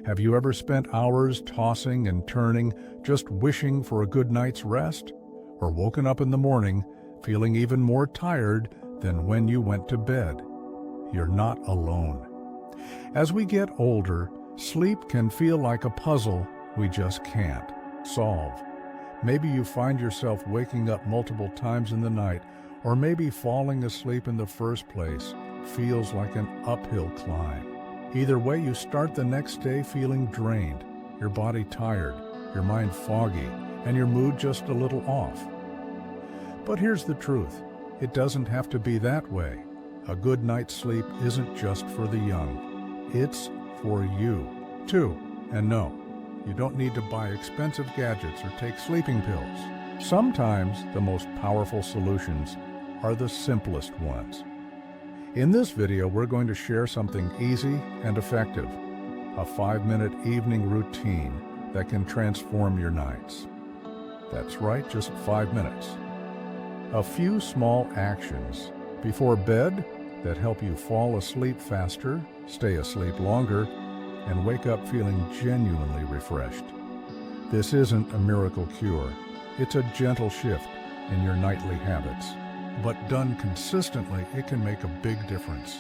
Have you ever spent hours tossing and turning, just wishing for a good night's rest? Or woken up in the morning feeling even more tired than when you went to bed? You're not alone. As we get older, sleep can feel like a puzzle we just can't solve. Maybe you find yourself waking up multiple times in the night, or maybe falling asleep in the first place feels like an uphill climb. Either way, you start the next day feeling drained, your body tired, your mind foggy, and your mood just a little off. But here's the truth. It doesn't have to be that way. A good night's sleep isn't just for the young. It's for you, too. And no, you don't need to buy expensive gadgets or take sleeping pills. Sometimes the most powerful solutions are the simplest ones. In this video, we're going to share something easy and effective, a 5-minute evening routine that can transform your nights. That's right, just 5 minutes. A few small actions before bed that help you fall asleep faster, stay asleep longer, and wake up feeling genuinely refreshed. This isn't a miracle cure. It's a gentle shift in your nightly habits. But done consistently, it can make a big difference.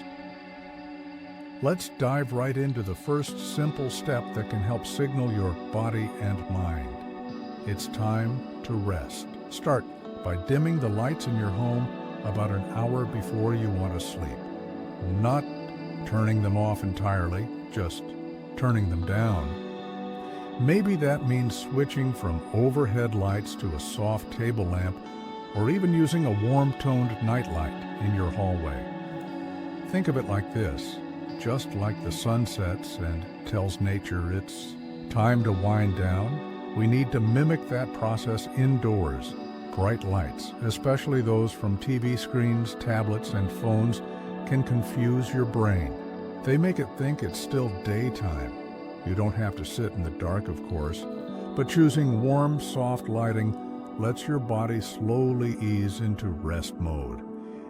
Let's dive right into the first simple step that can help signal your body and mind. It's time to rest. Start by dimming the lights in your home about an hour before you want to sleep. Not turning them off entirely, just turning them down. Maybe that means switching from overhead lights to a soft table lamp, or even using a warm-toned nightlight in your hallway. Think of it like this. Just like the sun sets and tells nature it's time to wind down, we need to mimic that process indoors. Bright lights, especially those from TV screens, tablets, and phones, can confuse your brain. They make it think it's still daytime. You don't have to sit in the dark, of course, but choosing warm, soft lighting lets your body slowly ease into rest mode.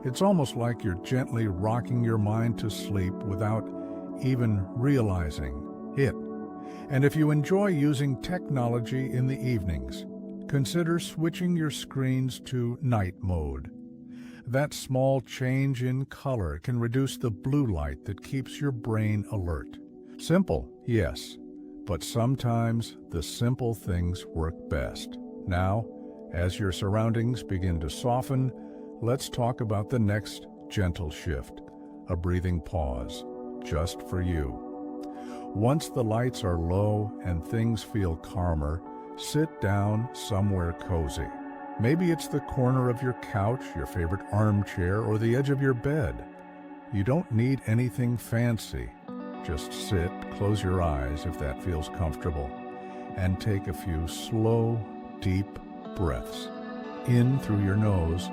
It's almost like you're gently rocking your mind to sleep without even realizing it. And if you enjoy using technology in the evenings, consider switching your screens to night mode. That small change in color can reduce the blue light that keeps your brain alert. Simple, yes, but sometimes the simple things work best. Now, as your surroundings begin to soften, let's talk about the next gentle shift, a breathing pause, just for you. Once the lights are low and things feel calmer, sit down somewhere cozy. Maybe it's the corner of your couch, your favorite armchair, or the edge of your bed. You don't need anything fancy. Just sit, close your eyes if that feels comfortable, and take a few slow, deep breaths. In through your nose,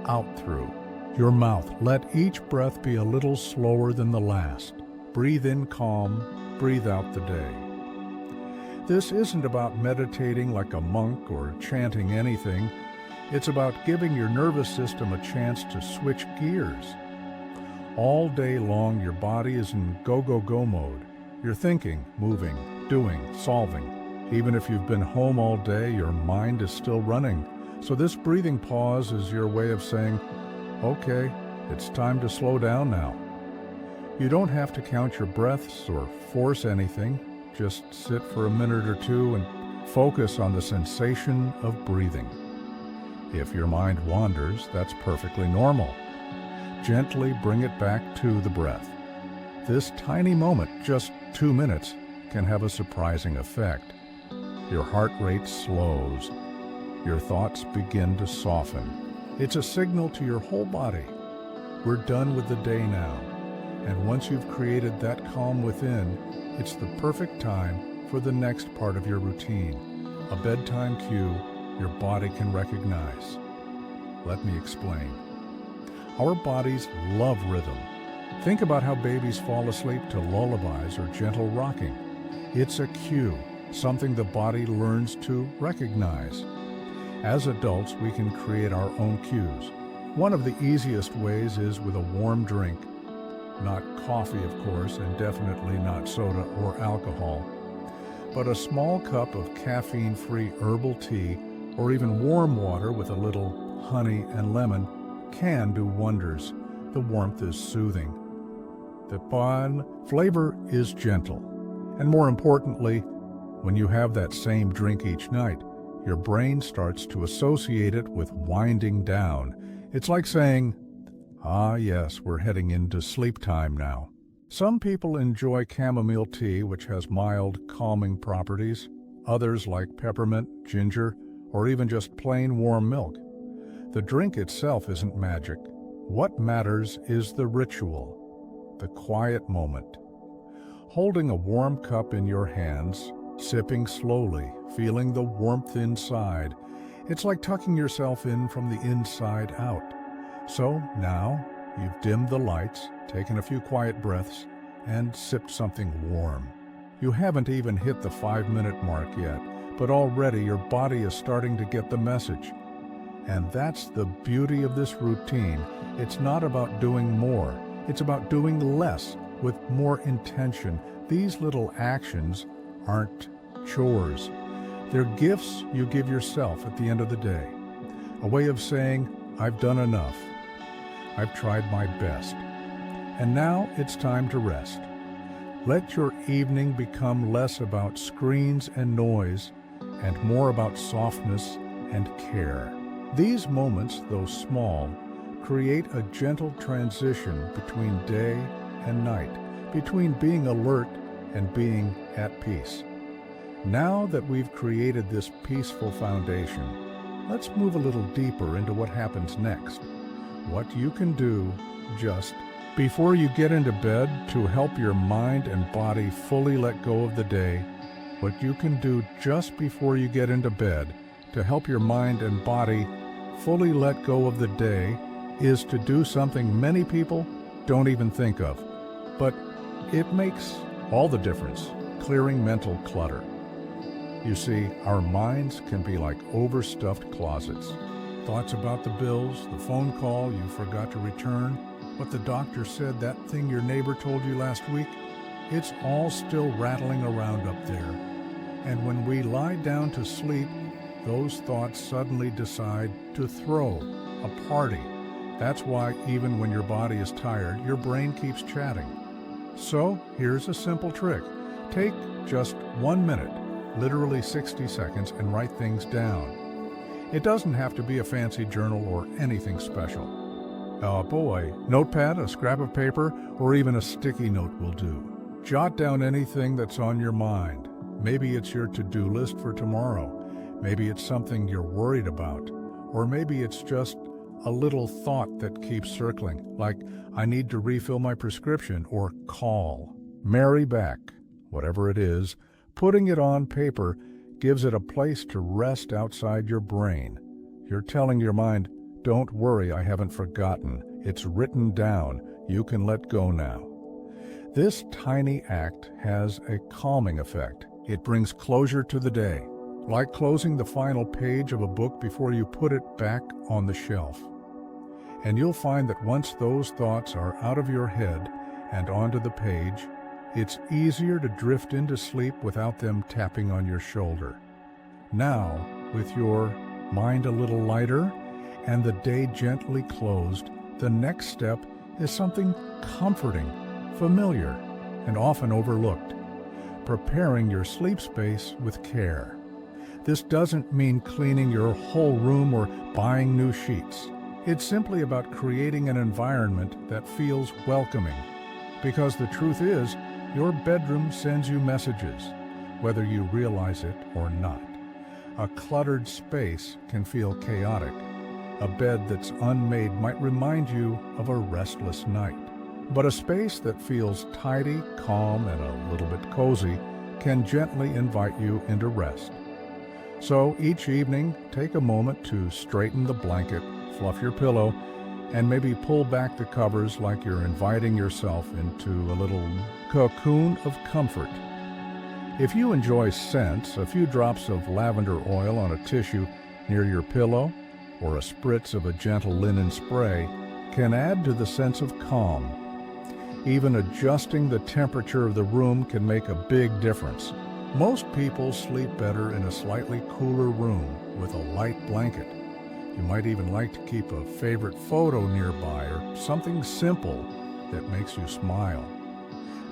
out through your mouth. Let each breath be a little slower than the last. Breathe in calm, breathe out the day. This isn't about meditating like a monk or chanting anything. It's about giving your nervous system a chance to switch gears. All day long, your body is in go-go-go mode. You're thinking, moving, doing, solving. Even if you've been home all day, your mind is still running. So this breathing pause is your way of saying, okay, it's time to slow down now. You don't have to count your breaths or force anything. Just sit for a minute or two and focus on the sensation of breathing. If your mind wanders, that's perfectly normal. Gently bring it back to the breath. This tiny moment, just 2 minutes, can have a surprising effect. Your heart rate slows. Your thoughts begin to soften. It's a signal to your whole body. We're done with the day now. And once you've created that calm within, it's the perfect time for the next part of your routine, a bedtime cue your body can recognize. Let me explain. Our bodies love rhythm. Think about how babies fall asleep to lullabies or gentle rocking. It's a cue, something the body learns to recognize. As adults, we can create our own cues. One of the easiest ways is with a warm drink. Not coffee, of course, and definitely not soda or alcohol. but a small cup of caffeine-free herbal tea or even warm water with a little honey and lemon can do wonders. The warmth is soothing. The flavor is gentle. And more importantly, when you have that same drink each night, your brain starts to associate it with winding down. It's like saying, "Ah, yes, we're heading into sleep time now." Some people enjoy chamomile tea, which has mild, calming properties. Others like peppermint, ginger, or even just plain warm milk. The drink itself isn't magic. What matters is the ritual, the quiet moment. Holding a warm cup in your hands, sipping slowly, feeling the warmth inside. It's like tucking yourself in from the inside out. So now, you've dimmed the lights, taken a few quiet breaths, and sipped something warm. You haven't even hit the 5-minute mark yet, but already your body is starting to get the message. And that's the beauty of this routine. It's not about doing more. It's about doing less with more intention. These little actions aren't chores. They're gifts you give yourself at the end of the day. A way of saying, "I've done enough. I've tried my best. And now it's time to rest." Let your evening become less about screens and noise and more about softness and care. These moments, though small, create a gentle transition between day and night, between being alert and being at peace. Now that we've created this peaceful foundation, let's move a little deeper into what happens next. What you can do just before you get into bed to help your mind and body fully let go of the day. What you can do just before you get into bed to help your mind and body fully let go of the day is to do something many people don't even think of. But it makes all the difference: clearing mental clutter. You see, our minds can be like overstuffed closets. Thoughts about the bills, the phone call you forgot to return, what the doctor said, that thing your neighbor told you last week, it's all still rattling around up there. And when we lie down to sleep, those thoughts suddenly decide to throw a party. That's why even when your body is tired, your brain keeps chatting. So here's a simple trick. Take just 1 minute, literally 60 seconds, and write things down. It doesn't have to be a fancy journal or anything special. Oh boy, notepad, a scrap of paper, or even a sticky note will do. Jot down anything that's on your mind. Maybe it's your to-do list for tomorrow. Maybe it's something you're worried about. Or maybe it's just a little thought that keeps circling, like, "I need to refill my prescription," or "call." Marry back. Whatever it is, putting it on paper gives it a place to rest outside your brain. You're telling your mind, "Don't worry, I haven't forgotten. It's written down. You can let go now." This tiny act has a calming effect. It brings closure to the day, like closing the final page of a book before you put it back on the shelf. And you'll find that once those thoughts are out of your head and onto the page, it's easier to drift into sleep without them tapping on your shoulder. Now, with your mind a little lighter and the day gently closed, the next step is something comforting, familiar, and often overlooked: preparing your sleep space with care. This doesn't mean cleaning your whole room or buying new sheets. It's simply about creating an environment that feels welcoming. Because the truth is, your bedroom sends you messages, whether you realize it or not. A cluttered space can feel chaotic. A bed that's unmade might remind you of a restless night. But a space that feels tidy, calm, and a little bit cozy can gently invite you into rest. So each evening, take a moment to straighten the blanket, fluff your pillow, and maybe pull back the covers like you're inviting yourself into a little cocoon of comfort. If you enjoy scents, a few drops of lavender oil on a tissue near your pillow or a spritz of a gentle linen spray can add to the sense of calm. Even adjusting the temperature of the room can make a big difference. Most people sleep better in a slightly cooler room with a light blanket. You might even like to keep a favorite photo nearby or something simple that makes you smile.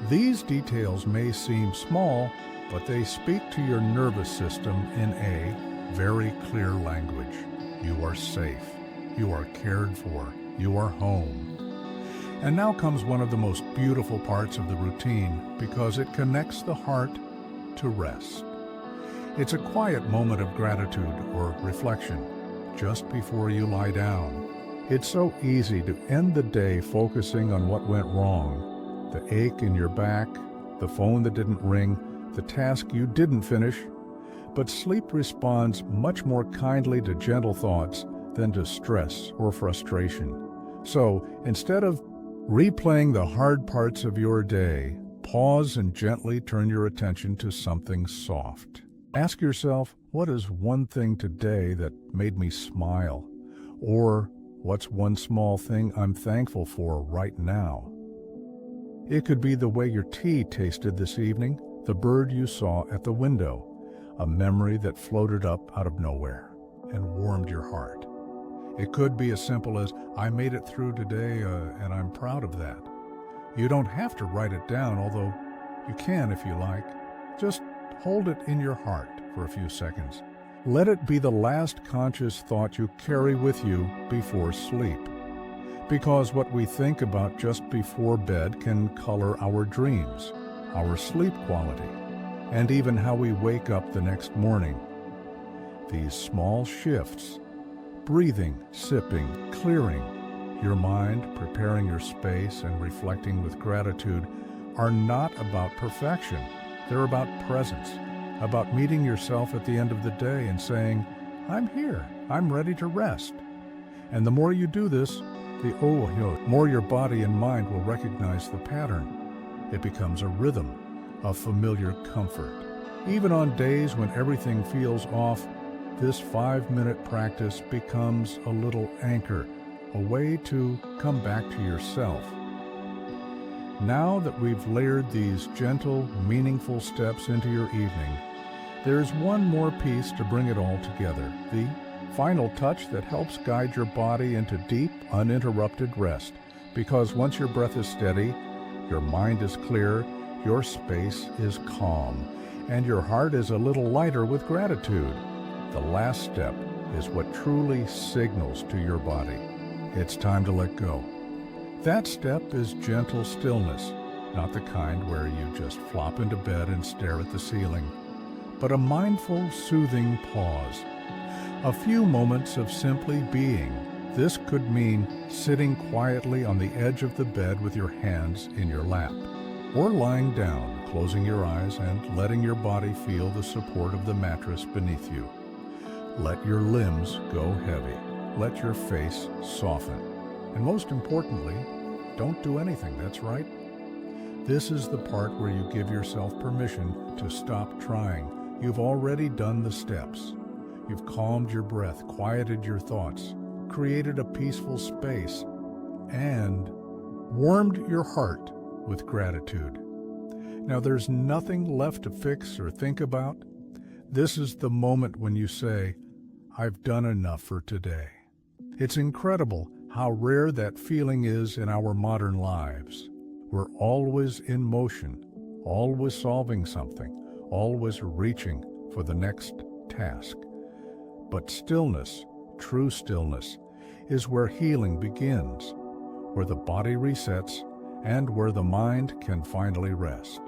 These details may seem small, but they speak to your nervous system in a very clear language. You are safe. You are cared for. You are home. And now comes one of the most beautiful parts of the routine because it connects the heart to rest. It's a quiet moment of gratitude or reflection just before you lie down. It's so easy to end the day focusing on what went wrong, the ache in your back, the phone that didn't ring, the task you didn't finish. But sleep responds much more kindly to gentle thoughts than to stress or frustration. So instead of replaying the hard parts of your day, pause and gently turn your attention to something soft. Ask yourself, what is one thing today that made me smile? Or what's one small thing I'm thankful for right now? It could be the way your tea tasted this evening, the bird you saw at the window, a memory that floated up out of nowhere and warmed your heart. It could be as simple as, I made it through today and I'm proud of that. You don't have to write it down, although you can if you like. Just hold it in your heart for a few seconds. Let it be the last conscious thought you carry with you before sleep. Because what we think about just before bed can color our dreams, our sleep quality, and even how we wake up the next morning. These small shifts, breathing, sipping, clearing your mind, preparing your space, and reflecting with gratitude are not about perfection. They're about presence, about meeting yourself at the end of the day and saying, I'm here, I'm ready to rest. And the more you do this, the more your body and mind will recognize the pattern. It becomes a rhythm, a familiar comfort. Even on days when everything feels off, this 5-minute practice becomes a little anchor, a way to come back to yourself. Now that we've layered these gentle, meaningful steps into your evening, there's one more piece to bring it all together, the final touch that helps guide your body into deep, uninterrupted rest. Because once your breath is steady, your mind is clear, your space is calm, and your heart is a little lighter with gratitude. The last step is what truly signals to your body it's time to let go. That step is gentle stillness, not the kind where you just flop into bed and stare at the ceiling, but a mindful, soothing pause. A few moments of simply being. This could mean sitting quietly on the edge of the bed with your hands in your lap, or lying down, closing your eyes and letting your body feel the support of the mattress beneath you. Let your limbs go heavy. Let your face soften. And most importantly, don't do anything, that's right. This is the part where you give yourself permission to stop trying. You've already done the steps. You've calmed your breath, quieted your thoughts, created a peaceful space, and warmed your heart with gratitude. Now there's nothing left to fix or think about. This is the moment when you say, I've done enough for today. It's incredible how rare that feeling is in our modern lives. We're always in motion, always solving something, always reaching for the next task. But stillness, true stillness, is where healing begins, where the body resets, and where the mind can finally rest.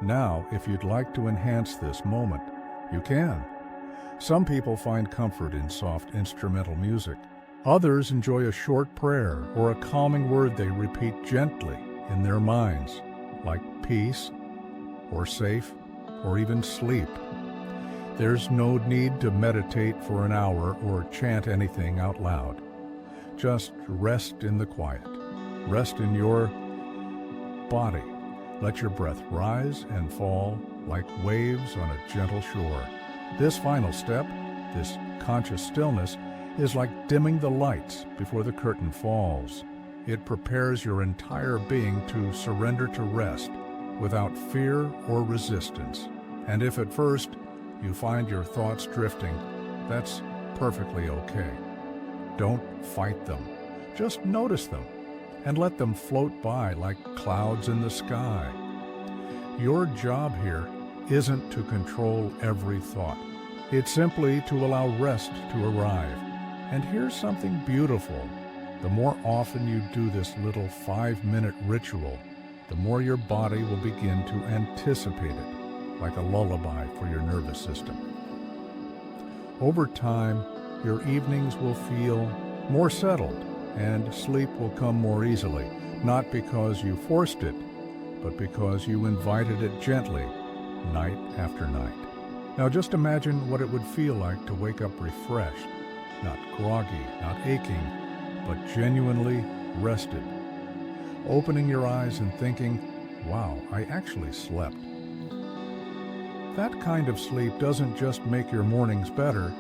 Now, if you'd like to enhance this moment, you can. Some people find comfort in soft instrumental music. Others enjoy a short prayer or a calming word they repeat gently in their minds, like peace, or safe, or even sleep. There's no need to meditate for an hour or chant anything out loud. Just rest in the quiet. Rest in your body. Let your breath rise and fall like waves on a gentle shore. This final step, this conscious stillness, is like dimming the lights before the curtain falls. It prepares your entire being to surrender to rest without fear or resistance. And if at first you find your thoughts drifting, that's perfectly okay. Don't fight them. Just notice them and let them float by like clouds in the sky. Your job here isn't to control every thought. It's simply to allow rest to arrive. And here's something beautiful. The more often you do this little 5-minute ritual, the more your body will begin to anticipate it, like a lullaby for your nervous system. Over time, your evenings will feel more settled and sleep will come more easily, not because you forced it, but because you invited it gently, night after night. Now just imagine what it would feel like to wake up refreshed, not groggy, not aching, but genuinely rested. Opening your eyes and thinking, wow, I actually slept. That kind of sleep doesn't just make your mornings better,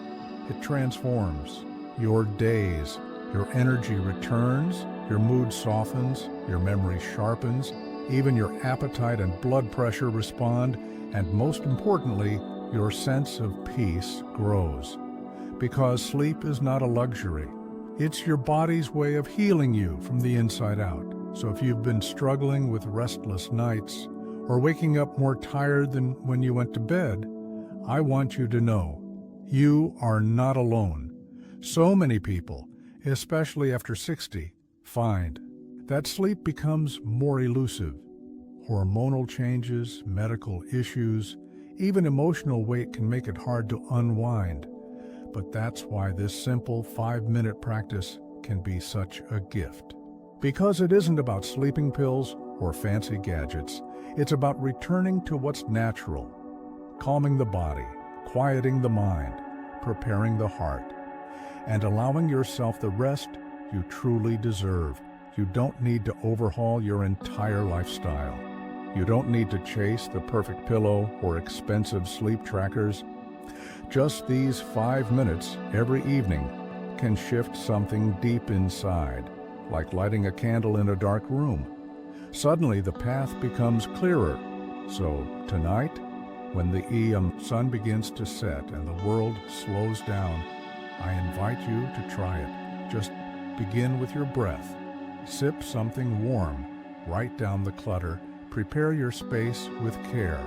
it transforms your days. Your energy returns, your mood softens, your memory sharpens, even your appetite and blood pressure respond, and most importantly, your sense of peace grows. Because sleep is not a luxury. It's your body's way of healing you from the inside out. So if you've been struggling with restless nights or waking up more tired than when you went to bed, I want you to know, you are not alone. So many people, especially after 60, find that sleep becomes more elusive. Hormonal changes, medical issues, even emotional weight can make it hard to unwind. But that's why this simple 5-minute practice can be such a gift. Because it isn't about sleeping pills or fancy gadgets, it's about returning to what's natural, calming the body, quieting the mind, preparing the heart, and allowing yourself the rest you truly deserve. You don't need to overhaul your entire lifestyle. You don't need to chase the perfect pillow or expensive sleep trackers. Just these 5 minutes every evening can shift something deep inside, like lighting a candle in a dark room. Suddenly the path becomes clearer. So tonight, when the sun begins to set and the world slows down, I invite you to try it. Just begin with your breath. Sip something warm. Write down the clutter. Prepare your space with care.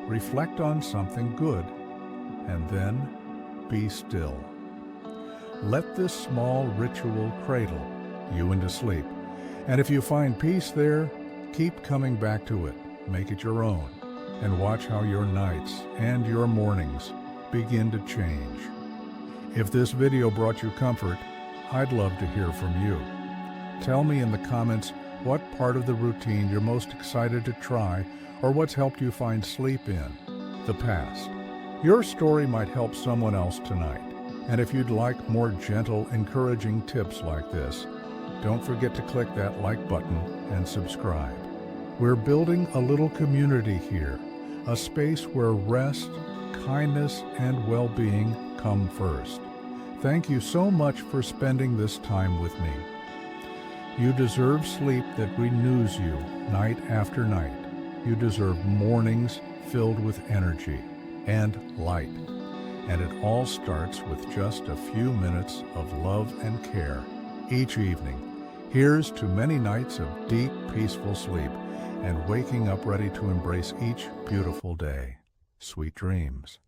Reflect on something good. And then be still. Let this small ritual cradle you into sleep. And if you find peace there, keep coming back to it. Make it your own. And watch how your nights and your mornings begin to change. If this video brought you comfort, I'd love to hear from you. Tell me in the comments what part of the routine you're most excited to try or what's helped you find sleep in the past. Your story might help someone else tonight. And if you'd like more gentle, encouraging tips like this, don't forget to click that like button and subscribe. We're building a little community here, a space where rest, kindness, and well-being come first. Thank you so much for spending this time with me. You deserve sleep that renews you night after night. You deserve mornings filled with energy and light. And it all starts with just a few minutes of love and care each evening. Here's to many nights of deep, peaceful sleep and waking up ready to embrace each beautiful day. Sweet dreams.